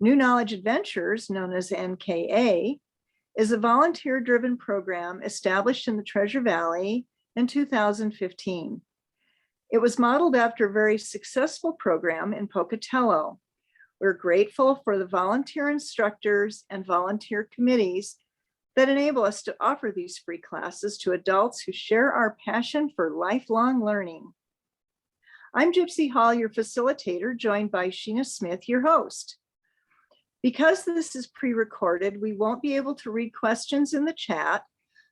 New Knowledge Adventures, known as NKA, is a volunteer-driven program established in the Treasure Valley in 2015. It was modeled after a very successful program in Pocatello. We're grateful for the volunteer instructors and volunteer committees that enable us to offer these free classes to adults who share our passion for lifelong learning. I'm Gypsy Hall, your facilitator, joined by Sheena Smith, your host. Because this is pre-recorded, we won't be able to read questions in the chat,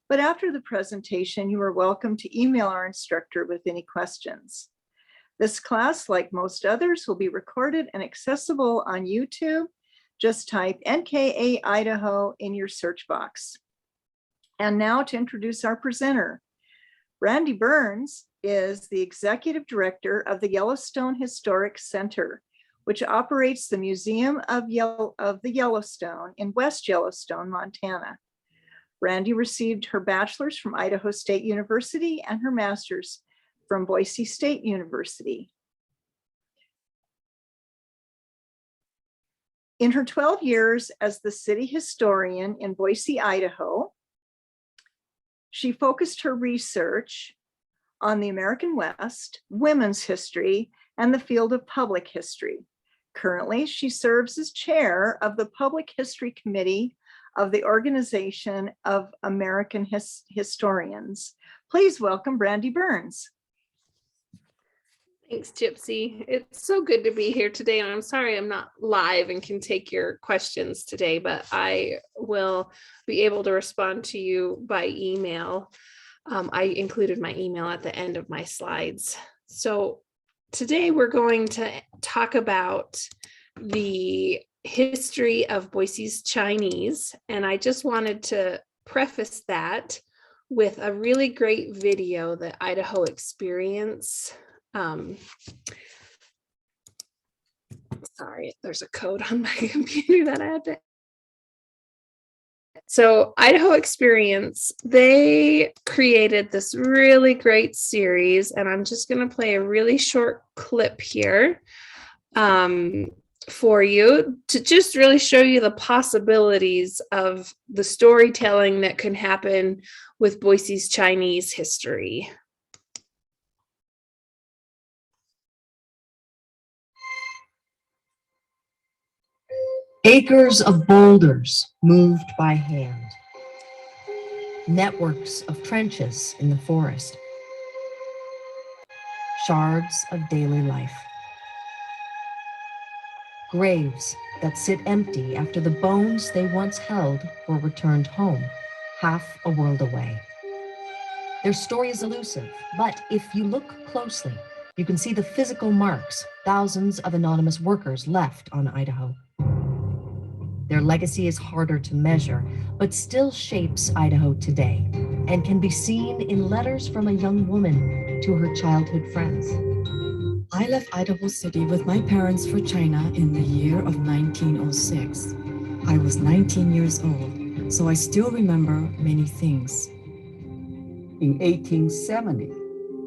but after the presentation, you are welcome to email our instructor with any questions. This class, like most others, will be recorded and accessible on YouTube. Just type NKA Idaho in your search box. And now to introduce our presenter. Randy Burns is the Executive Director of the Yellowstone Historic Center, which operates the Museum of the Yellowstone in West Yellowstone, Montana. Randy received her bachelor's from Idaho State University and her master's from Boise State University. In her 12 years as the city historian in Boise, Idaho, she focused her research on the American West, women's history, and the field of public history. Currently, she serves as chair of the Public History Committee of the Organization of American Historians. Please welcome Randy Burns. Thanks, Gypsy. It's so good to be here today. And I'm sorry I'm not live and can take your questions today, but I will be able to respond to you by email. I included my email at the end of my slides. So today we're going to talk about the history of Boise's Chinese. And I just wanted to preface that with a really great video that Idaho Experience. Sorry, there's a code on my computer that I had to. So Idaho Experience, they created this really great series, and I'm just going to play a really short clip here for you to just really show you the possibilities of the storytelling that can happen with Boise's Chinese history. Acres of boulders moved by hand. Networks of trenches in the forest. Shards of daily life. Graves that sit empty after the bones they once held were returned home, half a world away. Their story is elusive, but if you look closely, you can see the physical marks thousands of anonymous workers left on Idaho. Their legacy is harder to measure, but still shapes Idaho today and can be seen in letters from a young woman to her childhood friends. I left Idaho City with my parents for China in the year of 1906. I was 19 years old, so I still remember many things. In 1870,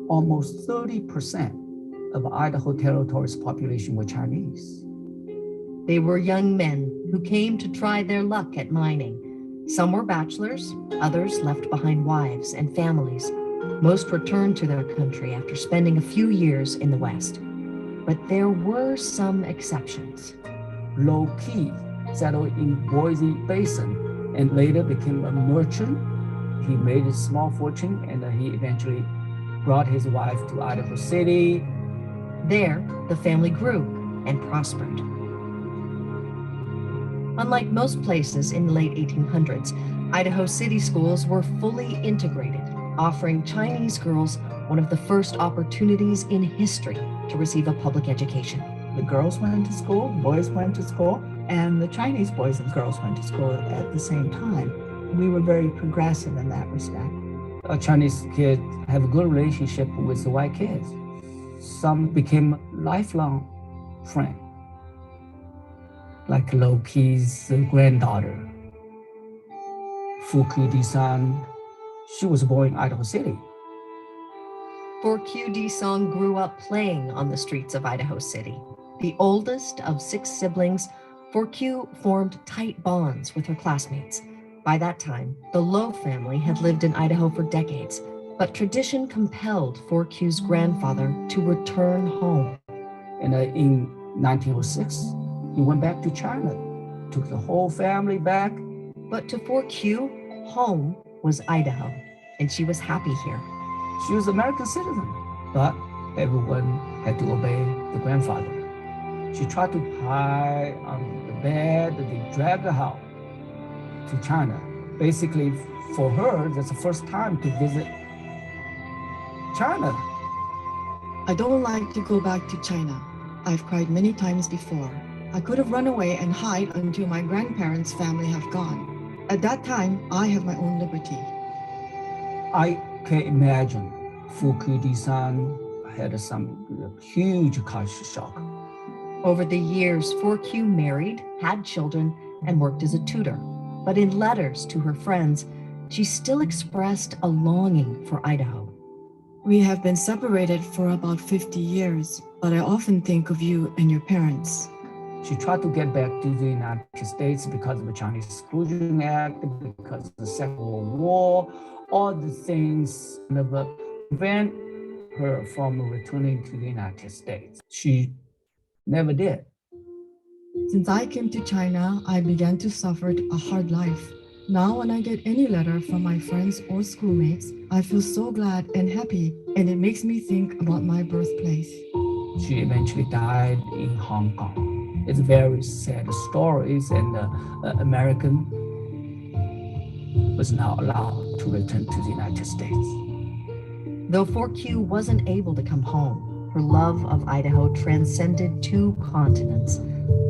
almost 30% of Idaho Territory's population were Chinese. They were young men who came to try their luck at mining. Some were bachelors, others left behind wives and families. Most returned to their country after spending a few years in the West. But there were some exceptions. Low Key settled in Boise Basin and later became a merchant. He made a small fortune and he eventually brought his wife to Idaho City. There, the family grew and prospered. Unlike most places in the late 1800s, Idaho City schools were fully integrated, offering Chinese girls one of the first opportunities in history to receive a public education. The girls went to school, boys went to school, and the Chinese boys and girls went to school at the same time. We were very progressive in that respect. A Chinese kid have a good relationship with the white kids. Some became lifelong friends, like Loki's granddaughter, Fuku Di-san. She was born in Idaho City. For Q.D. Song grew up playing on the streets of Idaho City. The oldest of 6 siblings, 4Q formed tight bonds with her classmates. By that time, the Lowe family had lived in Idaho for decades, but tradition compelled 4Q's grandfather to return home. And in 1906, he went back to China, took the whole family back. But to 4Q, home was Idaho, and she was happy here. She was an American citizen, but everyone had to obey the grandfather. She tried to hide on the bed, they dragged her out to China. Basically, for her, that's the first time to visit China. I don't like to go back to China. I've cried many times before. I could have run away and hide until my grandparents' family have gone. At that time, I have my own liberty. I can imagine Fukudi-san had some huge culture shock. Over the years, 4Q married, had children, and worked as a tutor. But in letters to her friends, she still expressed a longing for Idaho. We have been separated for about 50 years, but I often think of you and your parents. She tried to get back to the United States because of the Chinese Exclusion Act, because of the Second World War, all the things that prevent her from returning to the United States. She never did. Since I came to China, I began to suffer a hard life. Now when I get any letter from my friends or schoolmates, I feel so glad and happy, and it makes me think about my birthplace. She eventually died in Hong Kong. It's very sad stories, and American was not allowed to return to the United States. Though 4Q wasn't able to come home, her love of Idaho transcended 2 continents.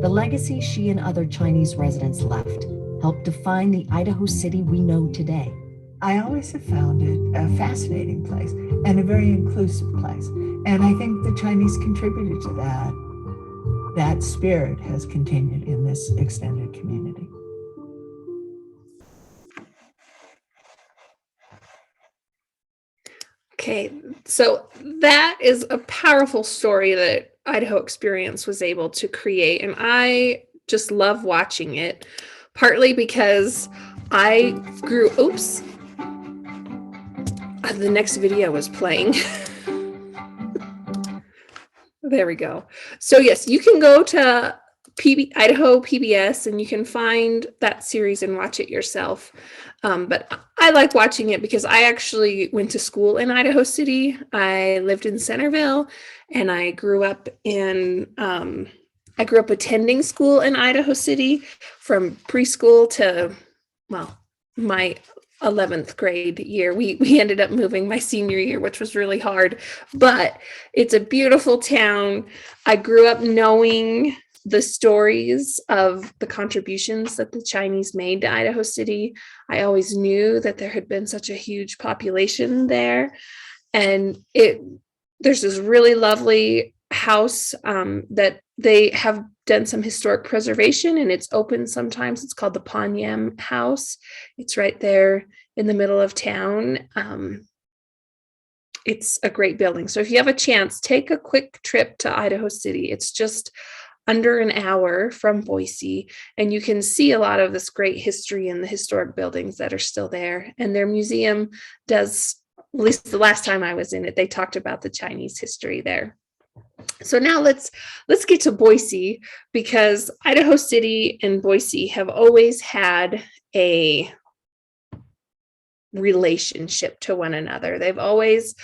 The legacy she and other Chinese residents left helped define the Idaho City we know today. I always have found it a fascinating place and a very inclusive place. And I think the Chinese contributed to that. That spirit has continued in this extended community. Okay, so that is a powerful story that Idaho Experience was able to create, and I just love watching it, partly because I grew, the next video was playing. There we go. So yes, you can go to Idaho PBS and you can find that series and watch it yourself. But I like watching it because I actually went to school in Idaho City. I lived in Centerville, and I grew up attending school in Idaho City from preschool to, well, my 11th grade year. We ended up moving my senior year, which was really hard, but it's a beautiful town. I grew up knowing the stories of the contributions that the Chinese made to Idaho City. I always knew that there had been such a huge population there. And there's this really lovely house that they have done some historic preservation, and it's open sometimes. It's called the Panyam House. It's right there in the middle of town. It's a great building. So if you have a chance, take a quick trip to Idaho City. It's just under an hour from Boise, and you can see a lot of this great history in the historic buildings that are still there. And their museum does, at least the last time I was in it, they talked about the Chinese history there. So now let's get to Boise, because Idaho City and Boise have always had a relationship to one another. They've always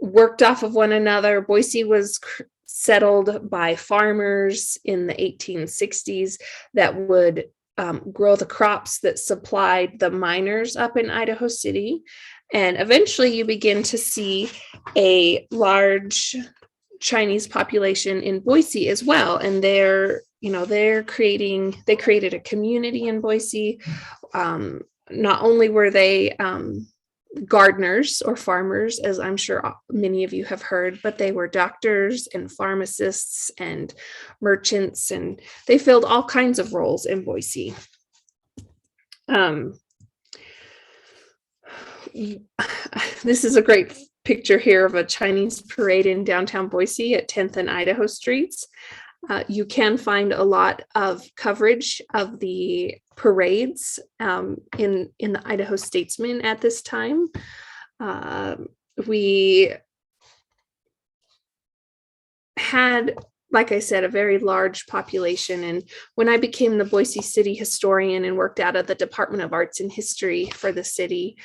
worked off of one another. Boise was settled by farmers in the 1860s that would grow the crops that supplied the miners up in Idaho City. And eventually you begin to see a large Chinese population in Boise as well. And they created a community in Boise. Not only were they gardeners or farmers, as I'm sure many of you have heard, but they were doctors and pharmacists and merchants, and they filled all kinds of roles in Boise. This is a great picture here of a Chinese parade in downtown Boise at 10th and Idaho Streets. You can find a lot of coverage of the parades in the Idaho Statesman at this time. We had, like I said, a very large population. And when I became the Boise City historian and worked out of the Department of Arts and History for the city,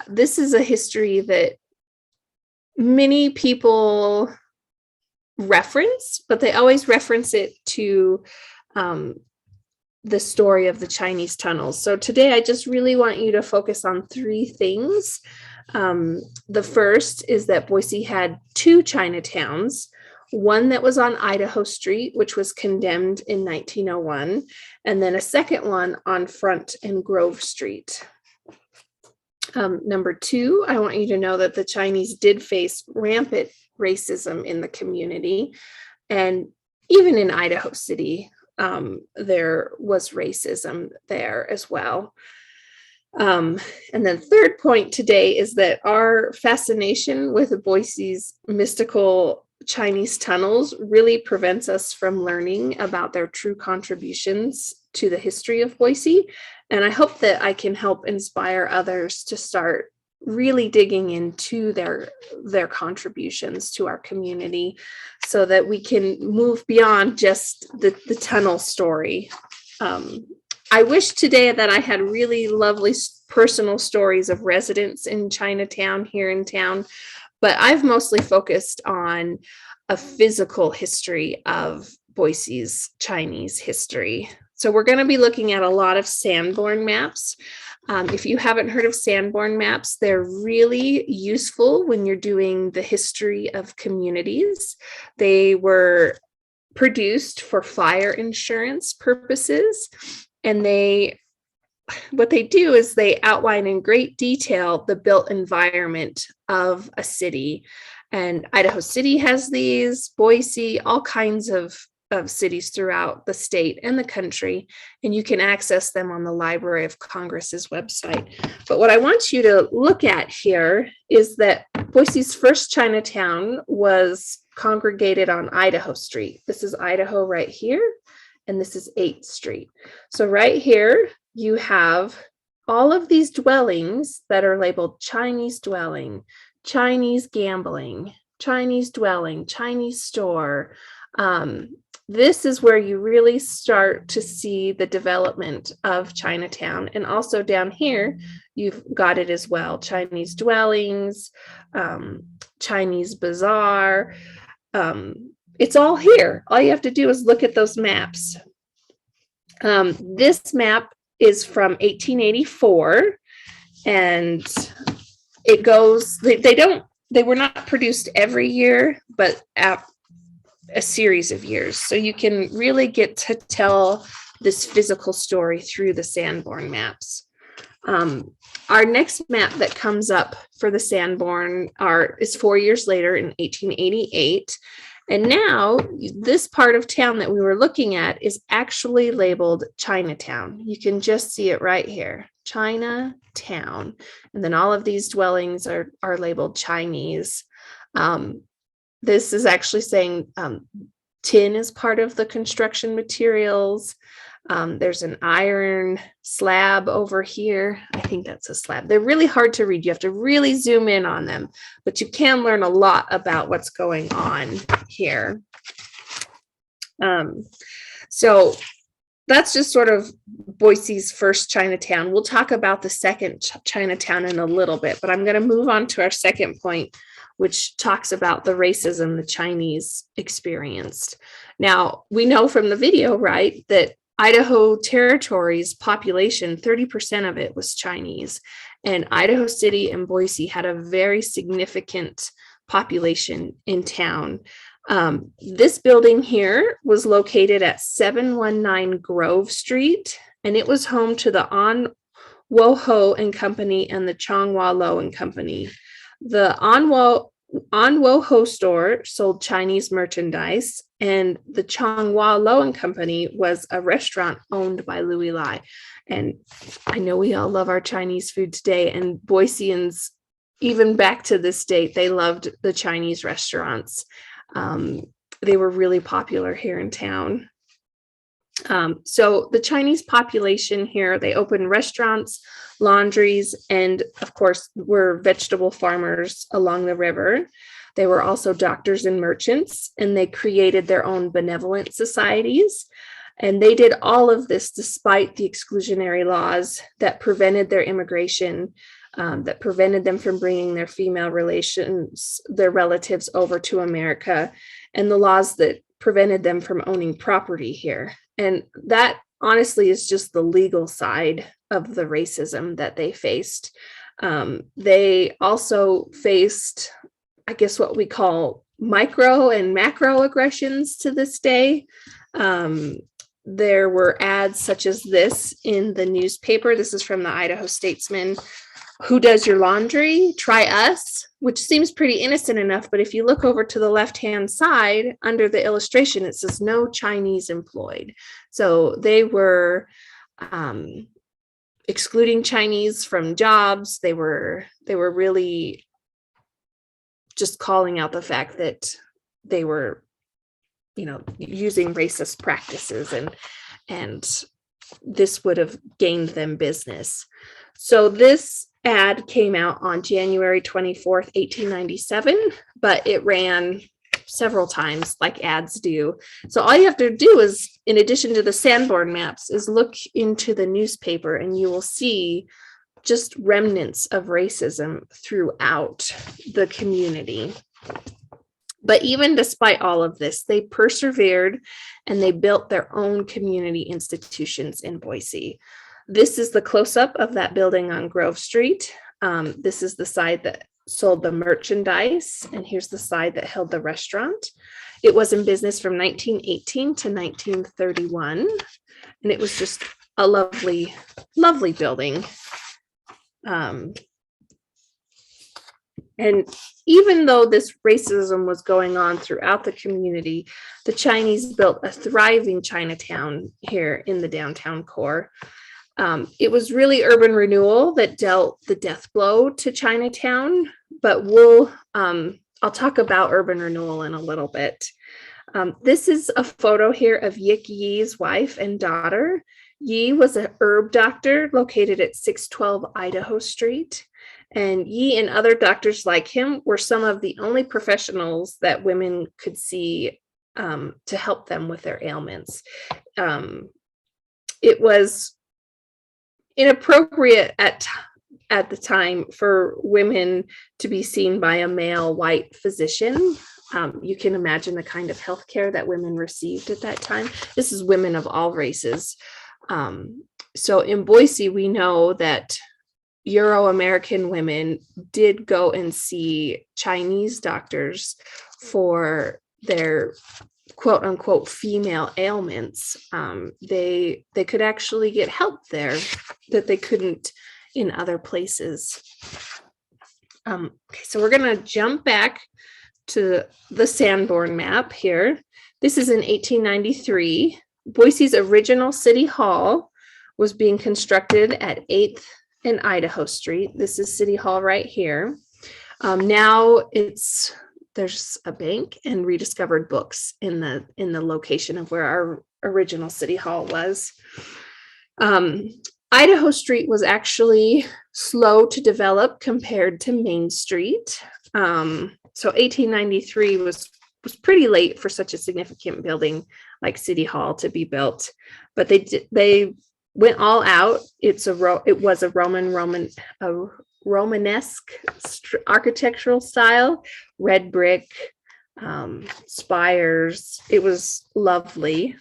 this is a history that many people reference, but they always reference it to the story of the Chinese tunnels. So today I just really want you to focus on three things. The first is that Boise had two Chinatowns, one that was on Idaho Street, which was condemned in 1901, and then a second one on Front and Grove Street. Number two, I want you to know that the Chinese did face rampant racism in the community, and even in Idaho City, there was racism there as well. And then third point today is that our fascination with Boise's mystical Chinese tunnels really prevents us from learning about their true contributions to the history of Boise. And I hope that I can help inspire others to start really digging into their contributions to our community so that we can move beyond just the tunnel story. I wish today that I had really lovely personal stories of residents in Chinatown here in town, but I've mostly focused on a physical history of Boise's Chinese history. So we're going to be looking at a lot of Sanborn maps. If you haven't heard of Sanborn maps, they're really useful when you're doing the history of communities. They were produced for fire insurance purposes, and what they do is they outline in great detail the built environment of a city. And Idaho City has these, Boise, all kinds of cities throughout the state and the country, and you can access them on the Library of Congress's website. But what I want you to look at here is that Boise's first Chinatown was congregated on Idaho Street. This is Idaho right here, and this is 8th Street. So right here, you have all of these dwellings that are labeled Chinese dwelling, Chinese gambling, Chinese dwelling, Chinese store. This is where you really start to see the development of Chinatown. And also down here, you've got it as well. Chinese dwellings, Chinese bazaar. It's all here. All you have to do is look at those maps. This map is from 1884, and it goes, they were not produced every year, but a series of years. So you can really get to tell this physical story through the Sanborn maps. Our next map that comes up for the Sanborn is 4 years later in 1888. And now this part of town that we were looking at is actually labeled Chinatown. You can just see it right here, Chinatown. And then all of these dwellings are labeled Chinese. This is actually saying tin is part of the construction materials. There's an iron slab over here. I think that's a slab. They're really hard to read. You have to really zoom in on them, but you can learn a lot about what's going on here. So that's just sort of Boise's first Chinatown. We'll talk about the second Chinatown in a little bit, but I'm going to move on to our second point, which talks about the racism the Chinese experienced. Now, we know from the video, right, that Idaho Territory's population, 30% of it was Chinese, and Idaho City and Boise had a very significant population in town. This building here was located at 719 Grove Street, and it was home to the An Wo-Ho and Company and the Chong Wa-Lo and Company. The An Wo-Ho store sold Chinese merchandise, and the Chong Wa-Lo and Company was a restaurant owned by Louis Lai. And I know we all love our Chinese food today, and Boiseans, even back to this date, they loved the Chinese restaurants. they were really popular here in town. So the Chinese population here, they opened restaurants, laundries, and of course were vegetable farmers along the river. They were also doctors and merchants, and they created their own benevolent societies. And they did all of this despite the exclusionary laws that prevented their immigration, that prevented them from bringing their female relations, their relatives over to America, and the laws that prevented them from owning property here. And that honestly is just the legal side of the racism that they faced. They also faced, I guess, what we call micro and macro aggressions to this day. There were ads such as this in the newspaper. This is from the Idaho Statesman. Who does your laundry? Try us, which seems pretty innocent enough. But if you look over to the left-hand side under the illustration, it says no Chinese employed. So they were excluding Chinese from jobs. They were really just calling out the fact that they were, using racist practices, and this would have gained them business. So this ad came out on January 24th, 1897, but it ran several times like ads do. So all you have to do is, in addition to the Sanborn Maps, is look into the newspaper and you will see just remnants of racism throughout the community. But even despite all of this, they persevered and they built their own community institutions in Boise. This is the close-up of that building on Grove Street. This is the side that sold the merchandise, and here's the side that held the restaurant. It was in business from 1918 to 1931, and it was just a lovely, lovely building. And even though this racism was going on throughout the community, the Chinese built a thriving Chinatown here in the downtown core. It was really urban renewal that dealt the death blow to Chinatown, but I'll talk about urban renewal in a little bit. This is a photo here of Yik Yi's wife and daughter. Yi was a herb doctor located at 612 Idaho Street. And Yi and other doctors like him were some of the only professionals that women could see to help them with their ailments. It was inappropriate at the time for women to be seen by a male white physician. You can imagine the kind of healthcare that women received at that time. This is women of all races. So in Boise, we know that Euro-American women did go and see Chinese doctors for their quote unquote female ailments. They could actually get help there that they couldn't in other places. Okay, so we're going to jump back to the Sanborn map here. This is in 1893. Boise's original city hall was being constructed at 8th and Idaho Street. This is City Hall right here. Now there's a bank and rediscovered books in the location of where our original City Hall was. Idaho Street was actually slow to develop compared to Main Street. So 1893 was pretty late for such a significant building like City Hall to be built, but they went all out. It was a Romanesque architectural style, red brick, spires. It was lovely.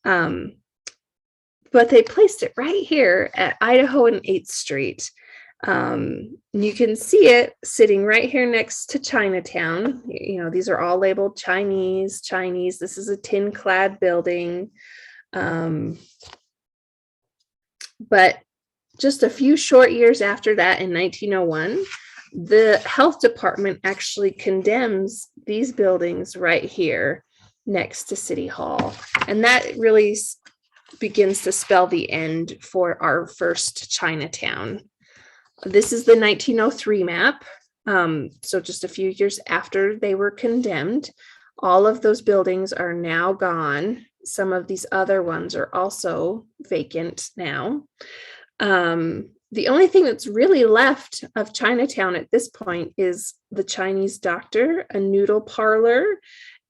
But they placed it right here at Idaho and 8th Street. You can see it sitting right here next to Chinatown. These are all labeled Chinese. This is a tin-clad building. But just a few short years after that, in 1901, the health department actually condemns these buildings right here next to City Hall. And that really begins to spell the end for our first Chinatown. This is the 1903 map. So just a few years after they were condemned, All of those buildings are now gone. Some of these other ones are also vacant now. The only thing that's really left of Chinatown at this point is the Chinese doctor, a noodle parlor,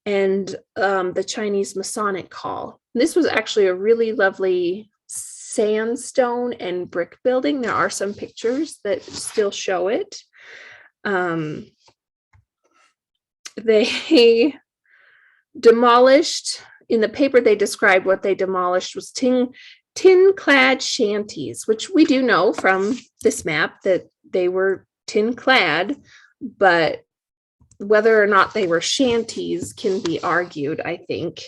and the Chinese Masonic Hall. This was actually a really lovely sandstone and brick building. There are some pictures that still show it. They demolished, in the paper they described what they demolished was tin-clad shanties, which we do know from this map that they were tin-clad, but whether or not they were shanties can be argued, I think.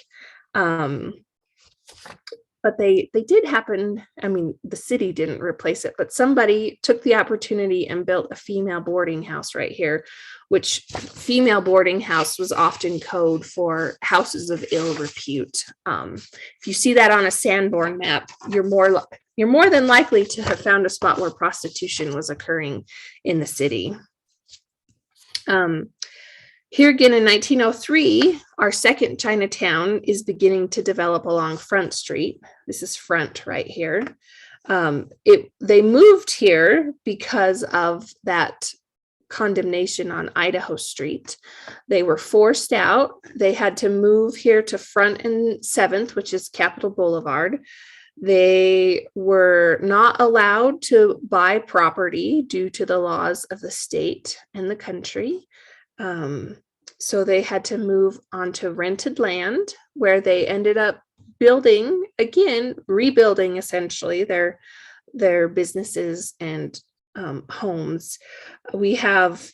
But they did happen. I mean, the city didn't replace it, but somebody took the opportunity and built a female boarding house right here, which female boarding house was often code for houses of ill repute. If you see that on a Sanborn map, you're more than likely to have found a spot where prostitution was occurring in the city. Here again in 1903, our second Chinatown is beginning to develop along Front Street. This is Front right here. They moved here because of that condemnation on Idaho Street. They were forced out. They had to move here to Front and 7th, which is Capitol Boulevard. They were not allowed to buy property due to the laws of the state and the country. So they had to move onto rented land, where they ended up building, again, rebuilding essentially their businesses and homes. We have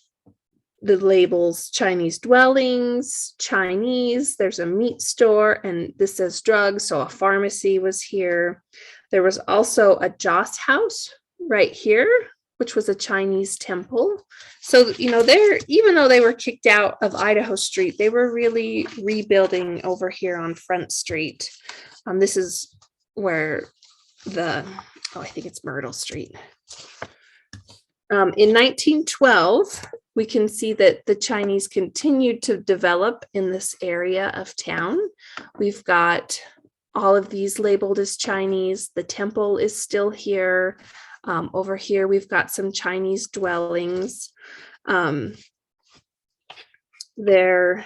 the labels Chinese dwellings, Chinese, there's a meat store, and this says drugs, so a pharmacy was here. There was also a Joss house right here, which was a Chinese temple. So, even though they were kicked out of Idaho Street, they were really rebuilding over here on Front Street. This is where I think it's Myrtle Street. In 1912, we can see that the Chinese continued to develop in this area of town. We've got all of these labeled as Chinese. The temple is still here. Over here, we've got some Chinese dwellings. There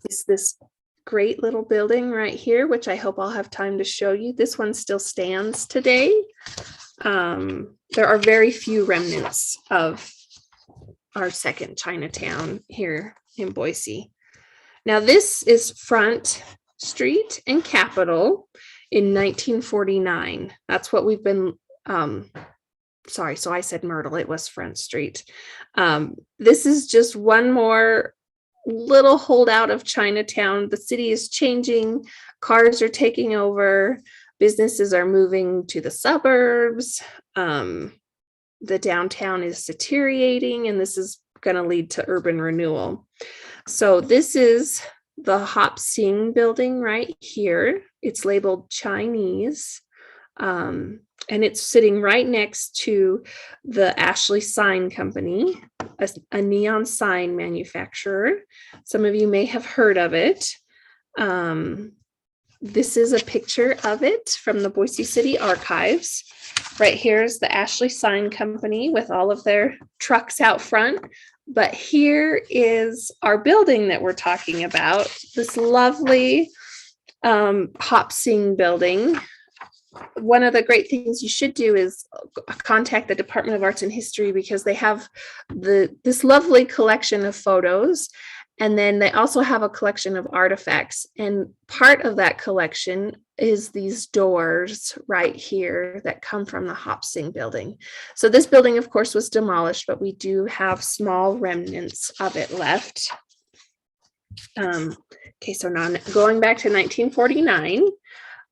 is this great little building right here, which I hope I'll have time to show you. This one still stands today. There are very few remnants of our second Chinatown here in Boise. Now, this is Front Street and Capitol in 1949. That's what we've been sorry, so I said Myrtle, it was Front Street. This is just one more little holdout of Chinatown. The city is changing, cars are taking over, businesses are moving to the suburbs, the downtown is deteriorating, and this is going to lead to urban renewal. So this is the Hop Sing building right here. It's labeled Chinese. And it's sitting right next to the Ashley Sign Company, a neon sign manufacturer. Some of you may have heard of it. This is a picture of it from the Boise City Archives. Right here is the Ashley Sign Company with all of their trucks out front. But here is our building that we're talking about, this lovely Hop Sing building. One of the great things you should do is contact the Department of Arts and History, because they have this lovely collection of photos, and then they also have a collection of artifacts, and part of that collection is these doors right here that come from the Hop Sing building. So this building, of course, was demolished, but we do have small remnants of it left. Okay, so now going back to 1949,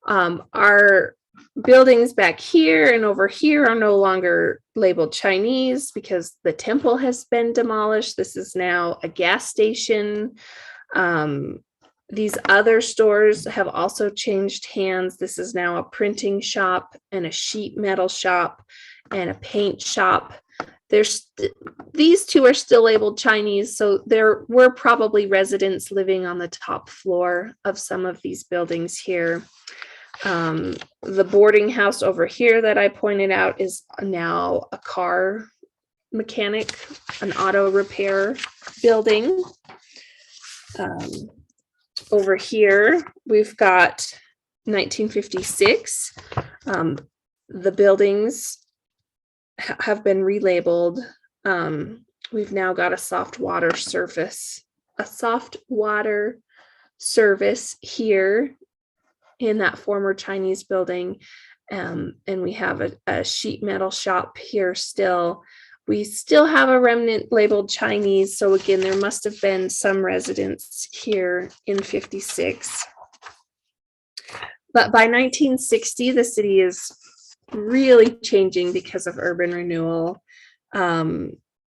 our buildings back here and over here are no longer labeled Chinese because the temple has been demolished. This is now a gas station. These other stores have also changed hands. This is now a printing shop and a sheet metal shop and a paint shop. these two are still labeled Chinese, so there were probably residents living on the top floor of some of these buildings here. The boarding house over here that I pointed out is now a car mechanic, an auto repair building. Over here, we've got 1956. The buildings have been relabeled. We've now got a soft water service here in that former Chinese building. And we have a sheet metal shop here still. We still have a remnant labeled Chinese. So again, there must have been some residents here in 56. But by 1960, the city is really changing because of urban renewal.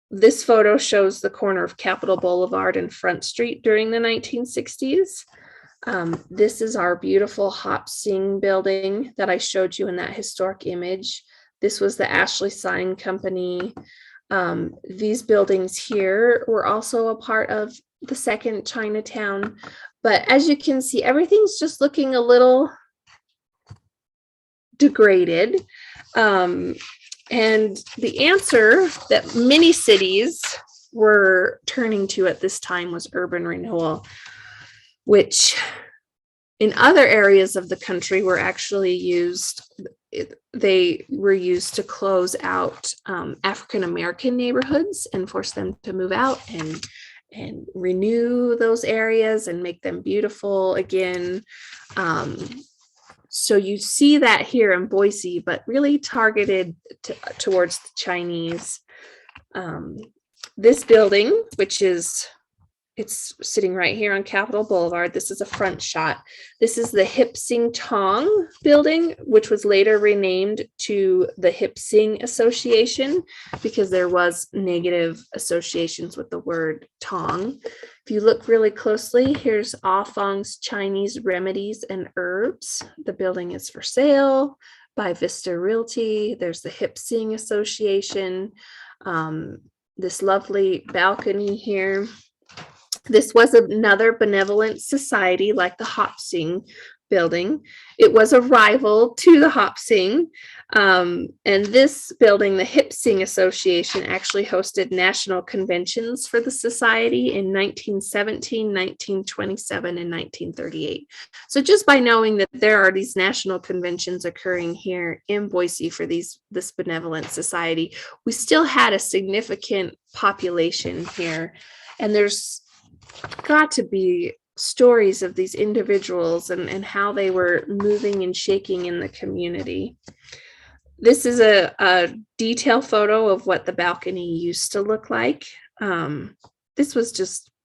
This photo shows the corner of Capitol Boulevard and Front Street during the 1960s. This is our beautiful Hop Sing building that I showed you in that historic image. This was the Ashley Sign Company. These buildings here were also a part of the second Chinatown. But as you can see, everything's just looking a little degraded. And the answer that many cities were turning to at this time was urban renewal, which in other areas of the country were actually used. They were used to close out African-American neighborhoods and force them to move out and renew those areas and make them beautiful again. So you see that here in Boise, but really targeted towards the Chinese. This building, it's sitting right here on Capitol Boulevard. This is a front shot. This is the Sing Tong building, which was later renamed to the Sing Association because there was negative associations with the word Tong. If you look really closely, here's Ah Fong's Chinese Remedies and Herbs. The building is for sale by Vista Realty. There's the Sing Association. This lovely balcony here. This was another benevolent society like the Hop Sing building. It was a rival to the Hop Sing. And this building, the Sing Association, actually hosted national conventions for the society in 1917, 1927, and 1938. So just by knowing that there are these national conventions occurring here in Boise for this benevolent society, we still had a significant population here. And there's got to be stories of these individuals and how they were moving and shaking in the community. This is a detail photo of what the balcony used to look like. This was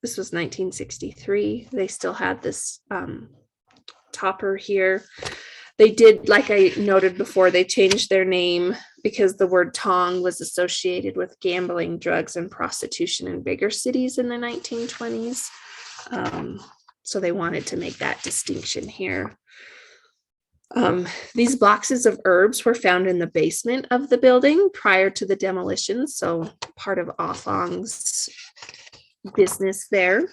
1963. They still had this topper here. They did, like I noted before, they changed their name because the word Tong was associated with gambling, drugs, and prostitution in bigger cities in the 1920s. So they wanted to make that distinction here. These boxes of herbs were found in the basement of the building prior to the demolition, so part of Ah Fong's business there.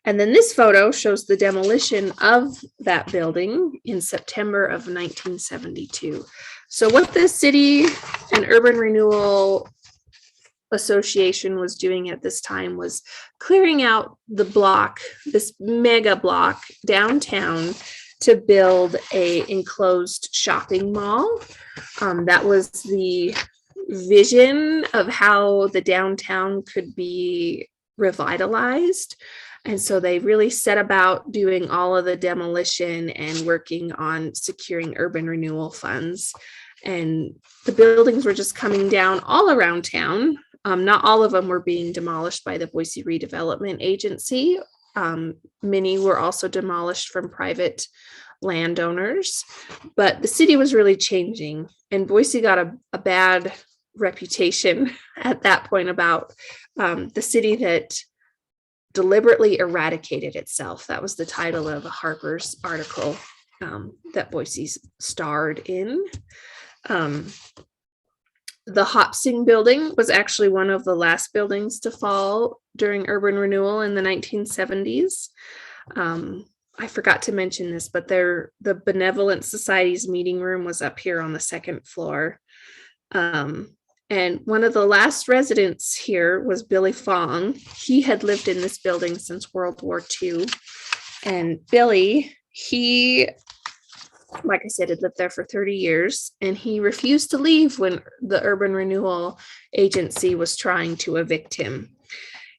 And then this photo shows the demolition of that building in September of 1972. So what the City and Urban Renewal Association was doing at this time was clearing out the block, this mega block downtown, to build a enclosed shopping mall. That was the vision of how the downtown could be revitalized. And so they really set about doing all of the demolition and working on securing urban renewal funds. And the buildings were just coming down all around town. Not all of them were being demolished by the Boise Redevelopment Agency. Many were also demolished from private landowners, but the city was really changing, and Boise got a bad reputation at that point about the city that deliberately eradicated itself. That was the title of a Harper's article that Boise starred in. The Hopsing building was actually one of the last buildings to fall during urban renewal in the 1970s. I forgot to mention this, but the Benevolent Society's meeting room was up here on the second floor. And one of the last residents here was Billy Fong. He had lived in this building since World War II. And Billy, he, like I said, had lived there for 30 years, and he refused to leave when the Urban Renewal Agency was trying to evict him.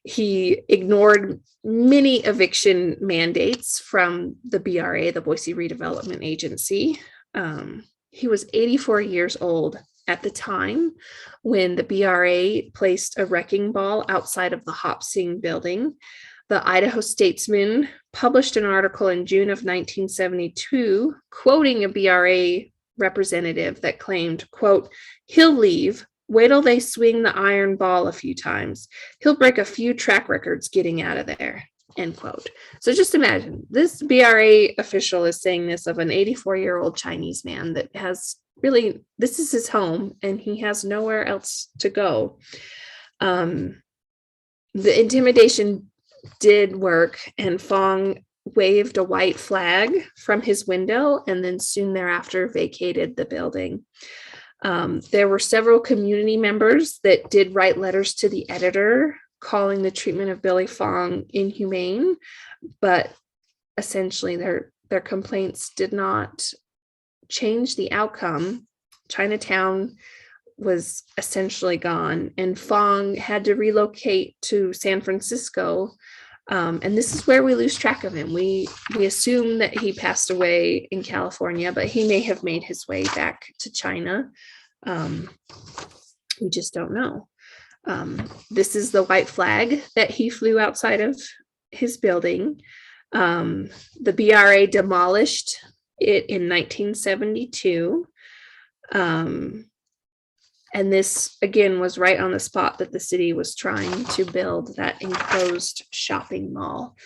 He ignored many eviction mandates from the BRA, the Boise Redevelopment Agency. He was 84 years old at the time when the BRA placed a wrecking ball outside of the Hopsing building. The Idaho Statesman published an article in June of 1972, quoting a BRA representative that claimed, quote, "He'll leave. Wait till they swing the iron ball a few times. He'll break a few track records getting out of there," end quote. So just imagine, this BRA official is saying this of an 84-year-old Chinese man that has really, this is his home and he has nowhere else to go. The intimidation did work, and Fong waved a white flag from his window and then soon thereafter vacated the building. There were several community members that did write letters to the editor calling the treatment of Billy Fong inhumane, but essentially their complaints did not change the outcome. Chinatown was essentially gone, and Fong had to relocate to San Francisco. And this is where we lose track of him. We assume that he passed away in California, but he may have made his way back to China. We just don't know. This is the white flag that he flew outside of his building. The BRA demolished it in 1972. And this, again, was right on the spot that the city was trying to build that enclosed shopping mall.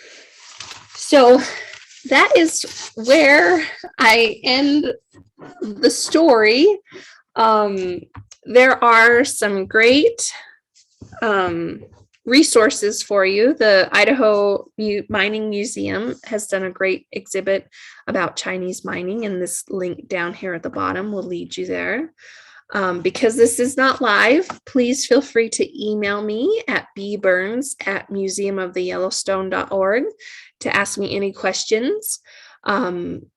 So that is where I end the story. There are some great resources for you. The Idaho Mining Museum has done a great exhibit about Chinese mining, and this link down here at the bottom will lead you there. Because this is not live, please feel free to email me at bburns@museumoftheyellowstone.org to ask me any questions.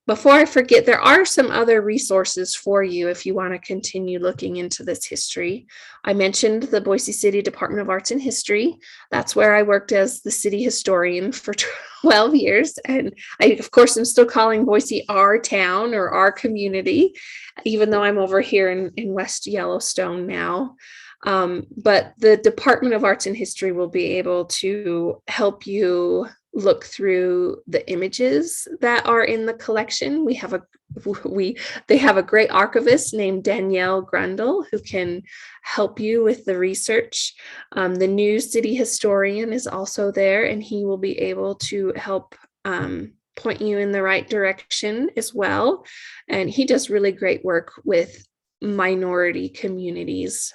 Before I forget, there are some other resources for you if you want to continue looking into this history. I mentioned the Boise City Department of Arts and History. That's where I worked as the city historian for 12 years. And I, of course, am still calling Boise our town or our community, even though I'm over here in West Yellowstone now. But the Department of Arts and History will be able to help you look through the images that are in the collection. They have a great archivist named Danielle Grundle who can help you with the research. The new city historian is also there, and he will be able to help point you in the right direction as well. And he does really great work with minority communities.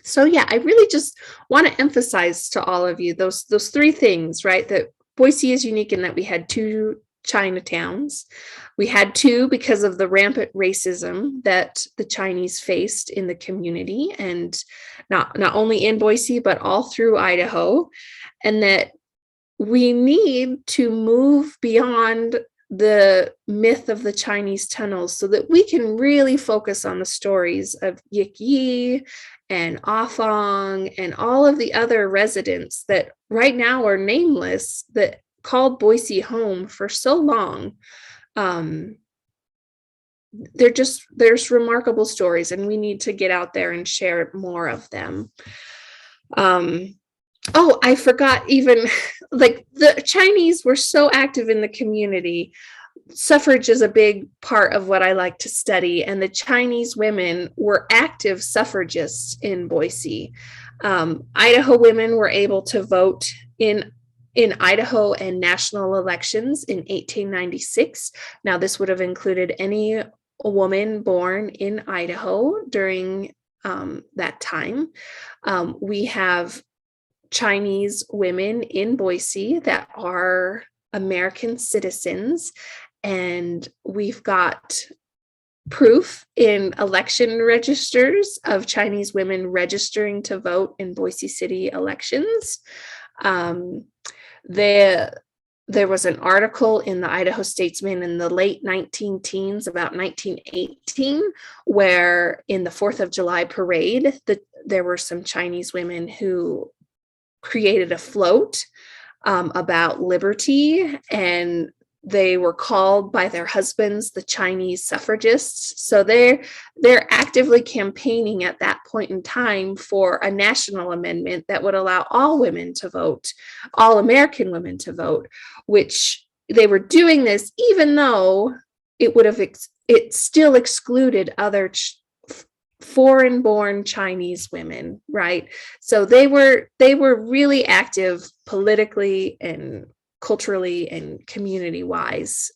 So yeah, I really just want to emphasize to all of you those three things, right? That Boise is unique in that we had two Chinatowns. We had two because of the rampant racism that the Chinese faced in the community, and not only in Boise, but all through Idaho. And that we need to move beyond the myth of the Chinese tunnels so that we can really focus on the stories of Yik Yi and Afong and all of the other residents that right now are nameless that called Boise home for so long. There's remarkable stories, and we need to get out there and share more of them. Oh, I forgot, even like the Chinese were so active in the community. Suffrage is a big part of what I like to study, and the Chinese women were active suffragists in Boise. Idaho women were able to vote in Idaho and national elections in 1896. Now, this would have included any a woman born in Idaho during that time. We have Chinese women in Boise that are American citizens, and we've got proof in election registers of Chinese women registering to vote in Boise City elections. There was an article in the Idaho Statesman in the late 19 teens, about 1918, where in the 4th of July parade, there were some Chinese women who created a float about liberty, and they were called by their husbands the Chinese suffragists. So they're actively campaigning at that point in time for a national amendment that would allow all women to vote, all American women to vote, which they were doing this even though it still excluded other foreign-born Chinese women, right? So they were really active politically and culturally and community-wise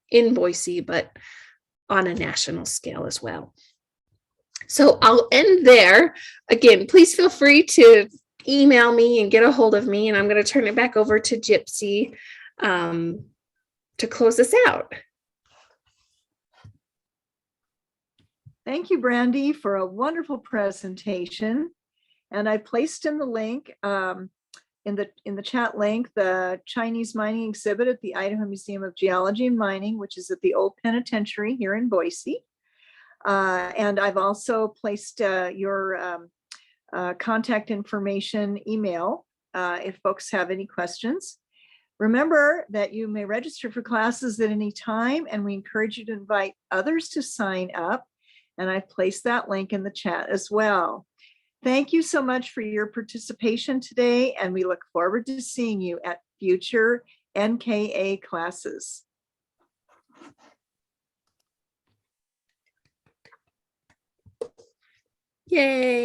in Boise, but on a national scale as well. So I'll end there. Again, please feel free to email me and get a hold of me, and I'm going to turn it back over to Gypsy to close us out. Thank you, Brandy, for a wonderful presentation. And I placed in the link, in the chat link, the Chinese mining exhibit at the Idaho Museum of Geology and Mining, which is at the old penitentiary here in Boise. And I've also placed your contact information email if folks have any questions. Remember that you may register for classes at any time, and we encourage you to invite others to sign up. And I've placed that link in the chat as well. Thank you so much for your participation today, and we look forward to seeing you at future NKA classes. Yay.